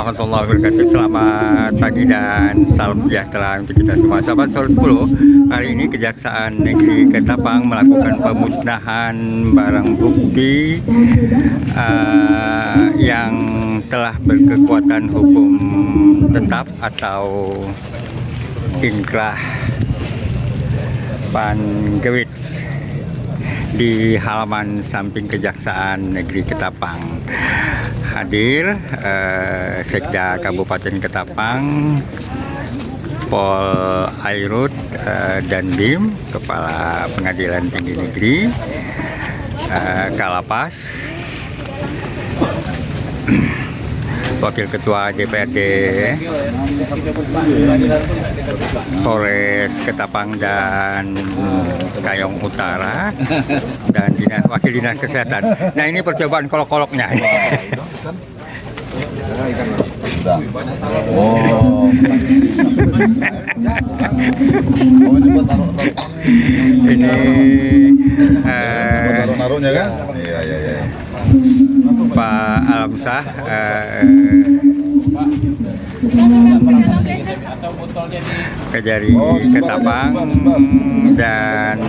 warahmatullahi wabarakatuh. Selamat pagi dan salam sejahtera untuk kita semua. Sahabat Solo 10, hari ini Kejaksaan Negeri Ketapang melakukan pemusnahan barang bukti yang telah berkekuatan hukum tetap atau inkrah Panggewits di halaman samping Kejaksaan Negeri Ketapang. Hadir Sekda Kabupaten Ketapang, Pol Airut Dandim, Kepala Pengadilan Tinggi Negeri, Kalapas, Wakil Ketua DPRD Polres Ketapang dan Kayong Utara, dan Wakil Dinas Kesehatan. Nah, ini percobaan kolok-koloknya. Ini naruhnya kan? Iya. Pak Alamsah Kejari Ketapang dan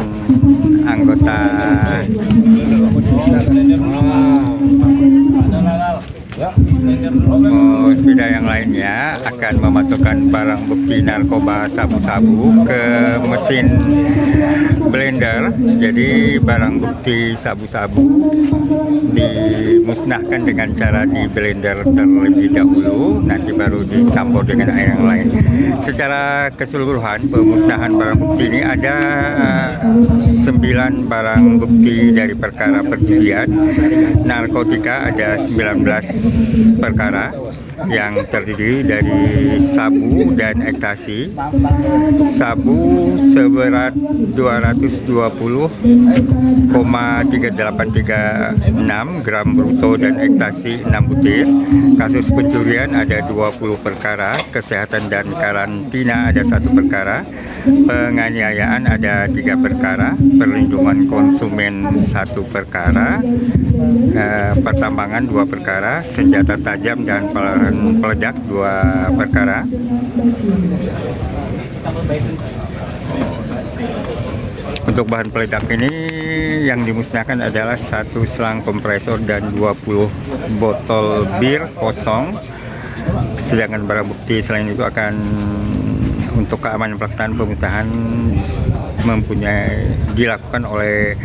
anggota sepeda yang lainnya akan memasukkan barang bukti narkoba sabu-sabu ke mesin blender. Jadi barang bukti sabu-sabu dimusnahkan dengan cara di blender terlebih dahulu, nanti baru dicampur dengan air yang lain. Secara keseluruhan pemusnahan barang bukti ini ada 9 barang bukti dari perkara perjudian. Narkotika ada 19 perkara yang terdiri dari sabu dan ekstasi. Sabu seberat 220,3836 gram bruto dan ekstasi 6 butir. Kasus pencurian ada 20 perkara, kesehatan dan karantina ada 1 perkara, penganiayaan ada 3 perkara, perlindungan konsumen 1 perkara, pertambangan 2 perkara, senjata tajam dan peledak 2 perkara. Untuk bahan peledak ini yang dimusnahkan adalah 1 selang kompresor dan 20 botol bir kosong. Sedangkan barang bukti selain itu akan untuk keamanan pelaksanaan pemusnahan dilakukan oleh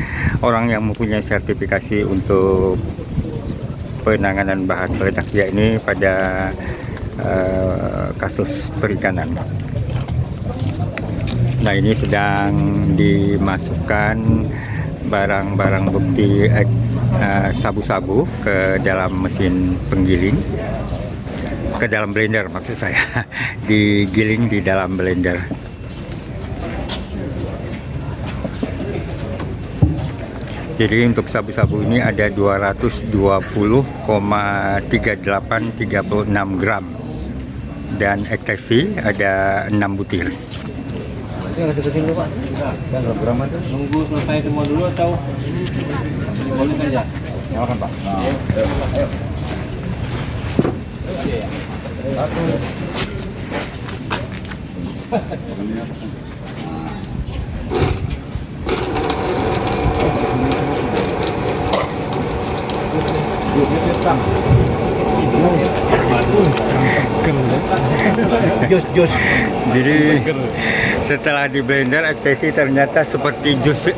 orang yang mempunyai sertifikasi untuk penanganan bahan peledak, yakni pada kasus perikanan. Nah, ini sedang dimasukkan barang-barang bukti sabu-sabu ke dalam mesin penggiling, ke dalam blender maksud saya, digiling di dalam blender. Jadi untuk sabu-sabu ini ada 220,3836 gram dan ekstasi ada 6 butir. Nunggu selesai semua dulu atau boleh aja? Silakan, Pak. Ayo. Jus. Jadi setelah di blender ekstasi ternyata seperti jus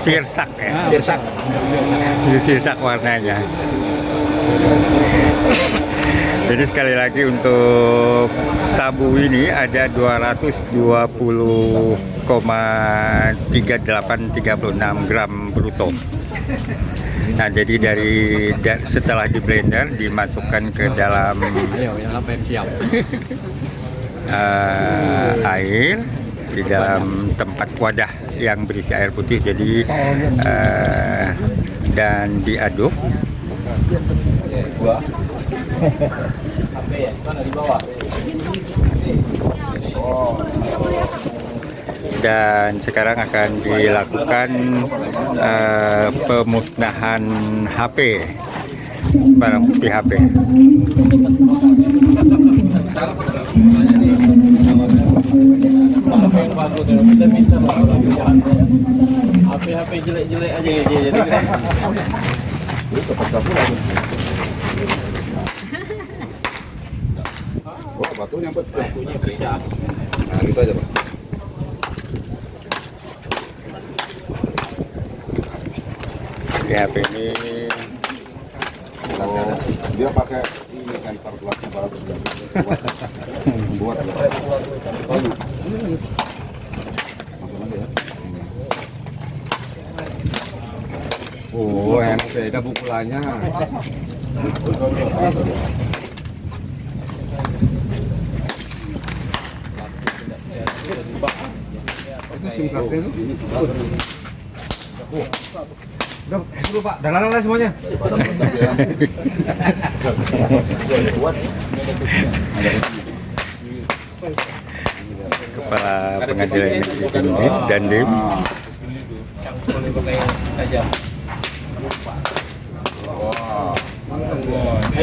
sirsak ya. Jus sirsak warnanya. Jadi sekali lagi untuk sabu ini ada 220,3836 gram bruto. Nah, jadi setelah di blender dimasukkan ke dalam air di dalam tempat wadah yang berisi air putih. Jadi dan diaduk. Dan sekarang akan dilakukan pemusnahan HP barang bukti HP. Kita minta HP jelek-jelek aja jadi Oh, batu nyambut. Batunya pecah. Nah, gitu aja, Pak. Di HP ini Oh, dia pakai ini temper gelasnya bagus buat ya. Langsung aja ya. Oh, enak beda pukulannya. Itu SIM cardnya tuh. Oh. Udah, dulu Pak. Udah lalang semuanya. Kepala Pengadilan Negeri Dandim, Dandim.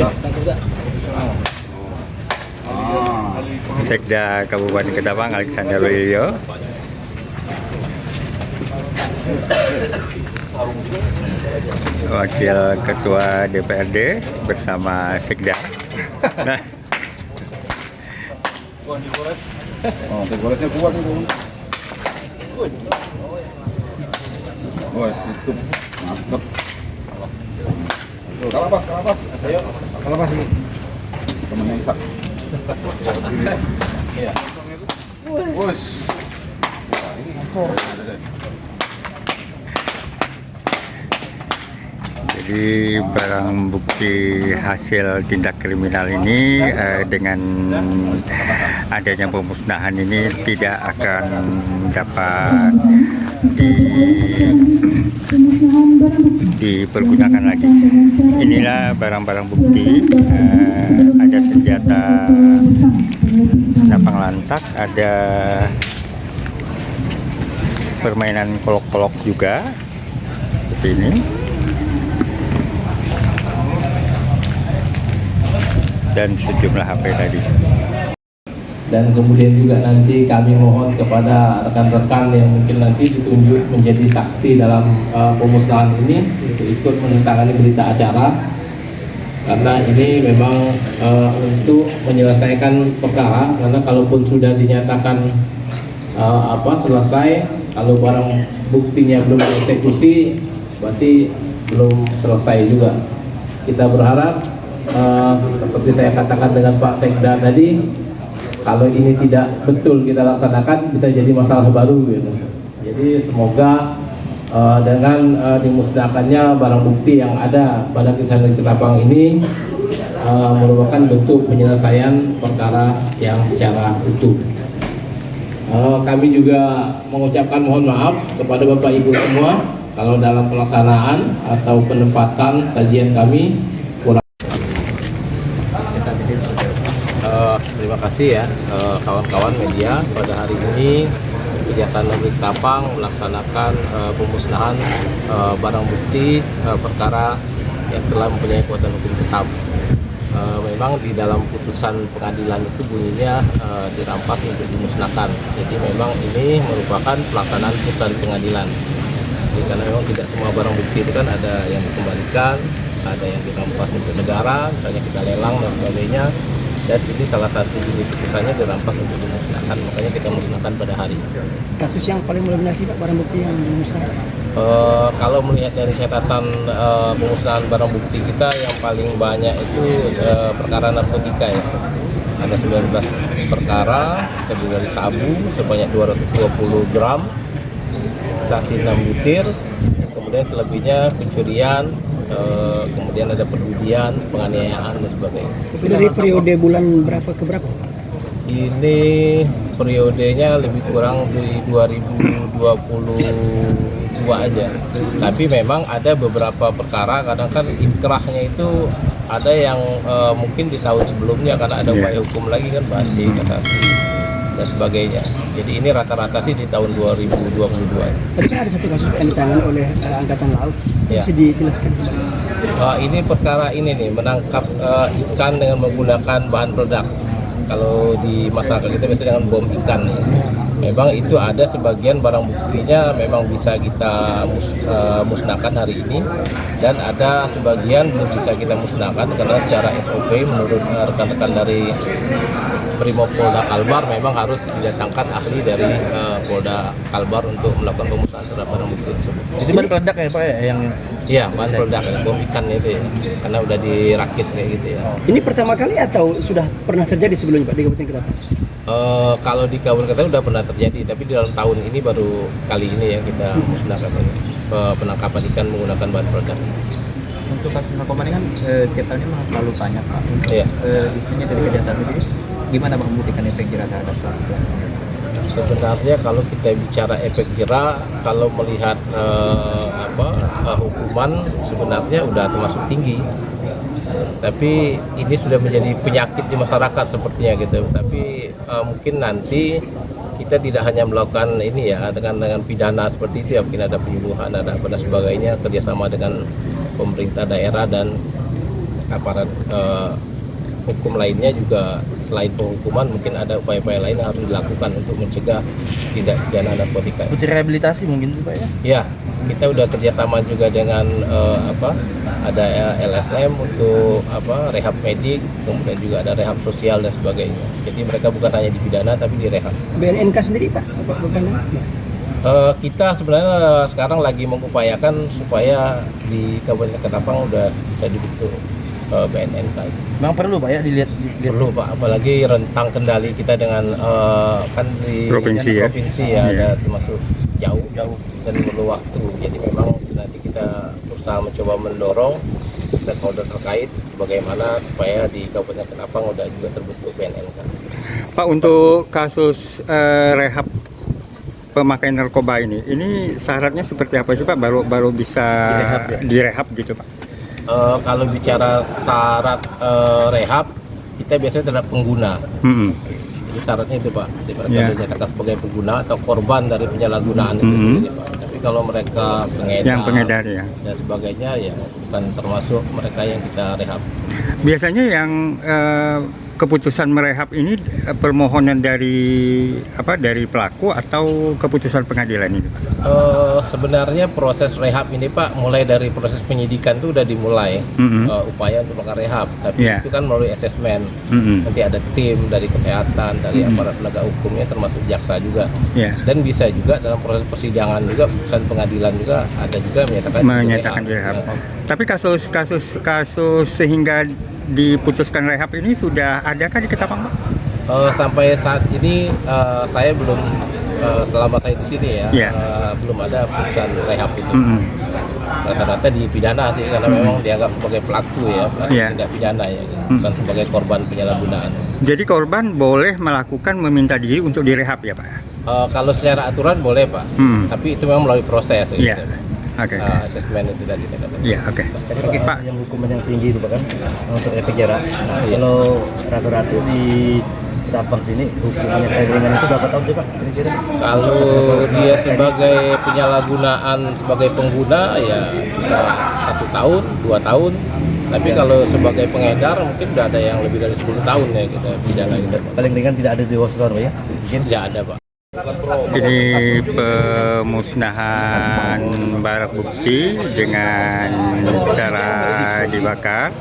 Wah. Sekda Kabupaten Ketapang Alexander Wilio. Wakil Ketua DPRD bersama Sekda. Nah, Oh, tegolesnya kuat itu. Oh, situ. Mantap. Kalapas. Ayo. Kalapas ini. Temennya Isak. Iya. Wus. Wah, ini ada deh. jadi barang bukti hasil tindak kriminal ini dengan adanya pemusnahan ini tidak akan dapat dipergunakan lagi. Inilah barang-barang bukti, ada senjata lapang lantak, ada permainan kolok-kolok juga seperti ini. Dan sejumlah HP tadi. Dan kemudian juga nanti kami mohon kepada rekan-rekan yang mungkin nanti ditunjuk menjadi saksi dalam pemusnahan ini untuk ikut menentangani berita acara, karena ini memang untuk menyelesaikan perkara, karena kalaupun sudah dinyatakan selesai, kalau barang buktinya belum dieksekusi berarti belum selesai juga. Kita berharap seperti saya katakan dengan Pak Sekda tadi, kalau ini tidak betul kita laksanakan bisa jadi masalah baru gitu. Jadi semoga dengan dimusnahkannya barang bukti yang ada pada kisah negeri Ketapang ini merupakan bentuk penyelesaian perkara yang secara utuh. Kami juga mengucapkan mohon maaf kepada Bapak Ibu semua kalau dalam pelaksanaan atau penempatan sajian kami kurang. Terima kasih ya kawan-kawan media, pada hari ini Kejaksaan Negeri Ketapang melaksanakan pemusnahan barang bukti perkara yang telah mempunyai kekuatan hukum tetap. Memang di dalam putusan pengadilan itu bunyinya dirampas untuk dimusnahkan. Jadi memang ini merupakan pelaksanaan putusan pengadilan. Jadi karena memang tidak semua barang bukti itu kan ada yang dikembalikan, ada yang dirampas untuk negara, misalnya kita lelang dan sebagainya. Dan ini salah satu bunyi putusannya dirampas untuk dimusnahkan, makanya kita musnahkan pada hari. Kasus yang paling mendominasi Pak, barang bukti yang dimusnahkan? Kalau melihat dari catatan pemusnahan barang bukti kita, yang paling banyak itu perkara narkotika ya. Ada 19 perkara, terdiri dari sabu sebanyak 220 gram, saksi 6 butir, kemudian selebihnya pencurian, kemudian ada perjudian, penganiayaan dan sebagainya. Itu dari periode bulan berapa ke berapa? Ini periodenya lebih kurang di 2022 aja. Tapi memang ada beberapa perkara, kadang kan inkrahnya itu ada yang mungkin di tahun sebelumnya karena ada upaya hukum lagi kan, banding, kasasi. dan sebagainya. Jadi ini rata-rata sih di tahun 2022. Tadi kan ada satu kasus yang ditangani oleh Angkatan Laut. Ya. Bisa dijelaskan kembali. Ini perkara ini nih, menangkap ikan dengan menggunakan bahan peledak. Kalau di masyarakat kita biasanya dengan bom ikan. Memang itu ada sebagian barang buktinya memang bisa kita musnahkan hari ini, dan ada sebagian belum bisa kita musnahkan karena secara SOP menurut rekan-rekan dari Brimopolda Kalbar memang harus didatangkan ahli dari Polda Kalbar untuk melakukan pemusnahan terhadap barang bukti tersebut. Itu bahan peledak ya Pak ya? Yang Iya, bahan peledak, bom ikan itu ya, karena udah dirakit kayak gitu ya. Ini pertama kali atau sudah pernah terjadi sebelumnya Pak di Kabupaten Ketapang? Kalau di Kabupaten Ketapang sudah pernah terjadi, tapi dalam tahun ini baru kali ini yang kita musnahkan ini penangkapan ikan menggunakan bahan peledak. Untuk kasus narkoba ini kan tiap tahunnya memang selalu banyak Pak. Untuk Iya. isinya dari Kejaksaan sendiri, gimana Pak membuktikan efek jerah terhadap pelaku? Sebenarnya kalau kita bicara efek jerah, kalau melihat hukuman sebenarnya udah termasuk tinggi. Tapi ini sudah menjadi penyakit di masyarakat sepertinya gitu. Tapi mungkin nanti kita tidak hanya melakukan ini ya dengan pidana seperti itu ya, mungkin ada penyuluhan, ada apa dan sebagainya, kerjasama dengan pemerintah daerah dan aparat hukum lainnya juga. Selain penghukuman mungkin ada upaya-upaya lain yang harus dilakukan untuk mencegah tidak pidana narkotika. putri rehabilitasi mungkin juga ya? Ya, kita udah kerjasama juga dengan ada LSM untuk rehab medik, kemudian juga ada rehab sosial dan sebagainya. Jadi mereka bukan hanya dipidana tapi direhab. BNNK sendiri Pak? Kita sebenarnya sekarang lagi mengupayakan supaya di Kabupaten Ketapang udah bisa dibentuk BNNK. Memang perlu Pak ya dilihat. Perlu Pak, apalagi rentang kendali kita dengan kan di Provinsi ya? provinsi Iya. ada termasuk jauh dan perlu waktu. Jadi memang nanti kita berusaha mencoba mendorong stakeholder terkait bagaimana supaya di Kabupaten Ketapang udah juga terbentuk BNNK. Pak, untuk kasus rehab pemakaian narkoba ini syaratnya seperti apa sih Pak? Baru bisa direhab gitu Pak? Kalau bicara syarat rehab, kita biasanya terhadap pengguna. Jadi syaratnya itu Pak, jadi mereka Yeah. dinyatakan sebagai pengguna atau korban dari penyalahgunaan itu sendiri Pak. Tapi kalau mereka Pengedar ya. dan sebagainya ya bukan termasuk mereka yang kita rehab. Biasanya yang keputusan merehab ini permohonan dari pelaku atau keputusan pengadilan ini Pak? Sebenarnya proses rehab ini Pak, mulai dari proses penyidikan itu udah dimulai upaya untuk melakukan rehab, tapi Yeah. itu kan melalui asesmen. Nanti ada tim dari kesehatan, dari aparat penegak hukumnya termasuk jaksa juga. Ya. Dan bisa juga dalam proses persidangan juga putusan pengadilan juga ada juga menyatakan direhab. Ya. Tapi kasus sehingga diputuskan rehab ini sudah adakah di Ketapang Pak? Sampai saat ini saya belum selama saya di sini ya, Yeah. Belum ada putusan rehab itu. Rata-rata dipidana sih karena memang dianggap sebagai pelaku ya, pelaku Yeah. tindak pidana ya, bukan sebagai korban penyalahgunaan. Jadi korban boleh meminta diri untuk direhab ya Pak? Kalau secara aturan boleh Pak, tapi itu memang melalui proses. Iya. Gitu. Oke. Asesmen itu tadi saya katakan. Iya, oke. Pak, yang hukuman yang tinggi itu Pak kan untuk efek jerah. Nah, Iya. kalau rata-rata di Ketapang sini hukumannya paling ringan itu berapa tahun sih Pak? Kira-kira? Kalau dia sebagai penyalahgunaan sebagai pengguna ya bisa 1 tahun, 2 tahun. Tapi kalau sebagai pengedar mungkin udah ada yang lebih dari 10 tahun ya kita pidana gitu. Paling ringan tidak ada di bawah setahun Pak ya? Mungkin Tidak ada Pak. ini pemusnahan barang bukti dengan cara dibakar.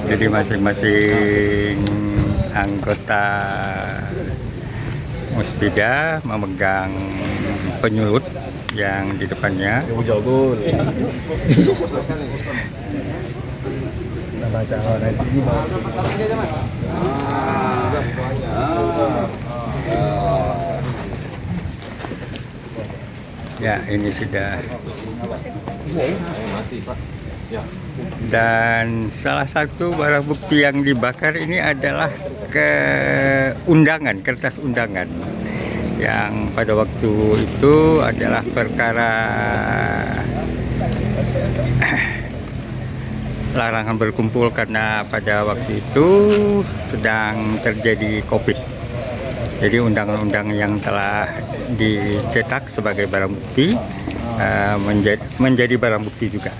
Jadi masing-masing anggota Muspida memegang penyulut yang di depannya. baca online ini mau Ya, ini sudah. Dan salah satu barang bukti yang dibakar ini adalah kertas undangan yang pada waktu itu adalah perkara larangan berkumpul karena pada waktu itu sedang terjadi COVID. Jadi undangan-undangan yang telah dicetak sebagai barang bukti menjadi barang bukti juga.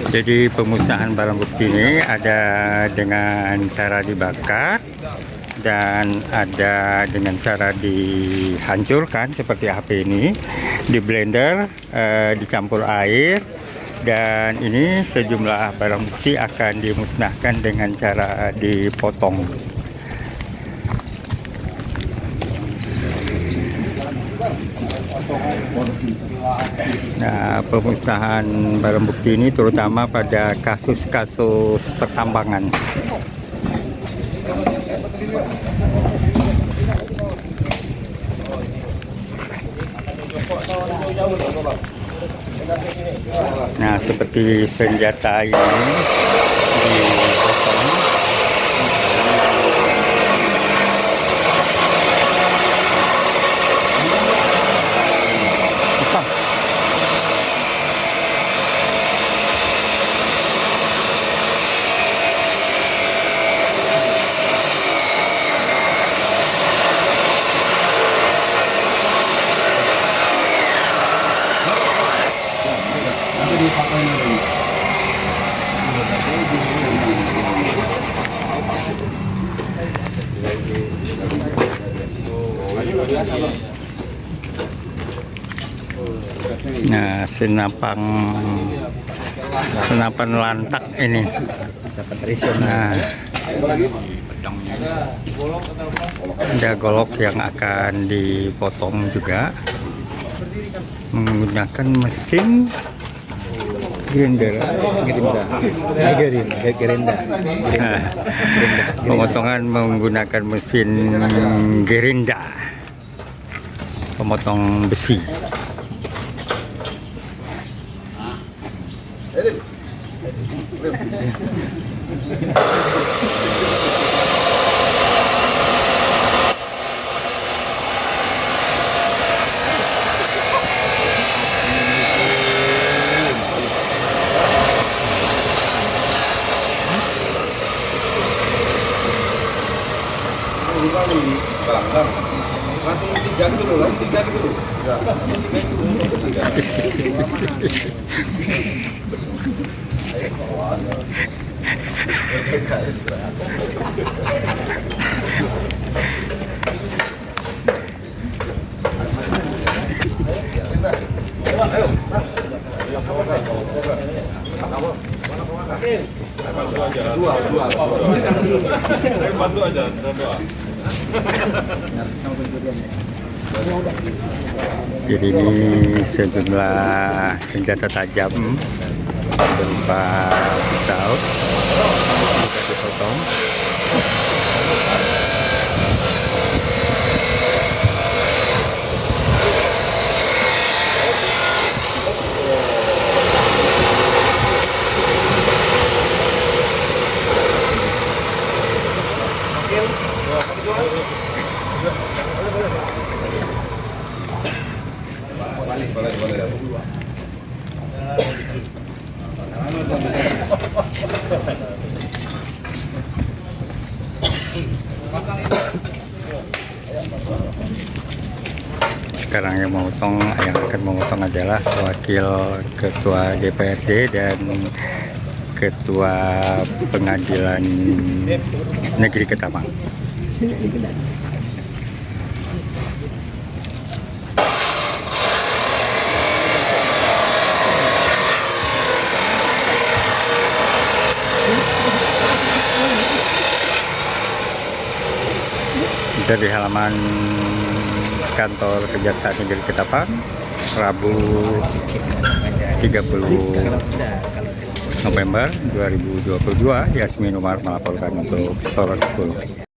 Jadi pemusnahan barang bukti ini ada dengan cara dibakar dan ada dengan cara dihancurkan seperti HP ini, di blender, dicampur air, dan ini sejumlah barang bukti akan dimusnahkan dengan cara dipotong. Nah, pemusnahan barang bukti ini terutama pada kasus-kasus pertambangan. Nah, seperti senjata ini dipotong. Nah, senapan lantak ini. Nah, ada golok yang akan dipotong juga menggunakan mesin grinder. Nah, pemotongan menggunakan mesin gerinda, pemotong besi. Langsung tiga dulu. Jadi ini sejumlah senjata tajam berupa pisau bisa dipotong. yang akan memotong adalah Wakil Ketua DPRD dan Ketua Pengadilan Negeri Ketapang. Dari halaman kantor Kejaksaan Negeri Ketapang, Rabu 30 November 2022, Yasmin Umar melaporkan untuk Sorot 10.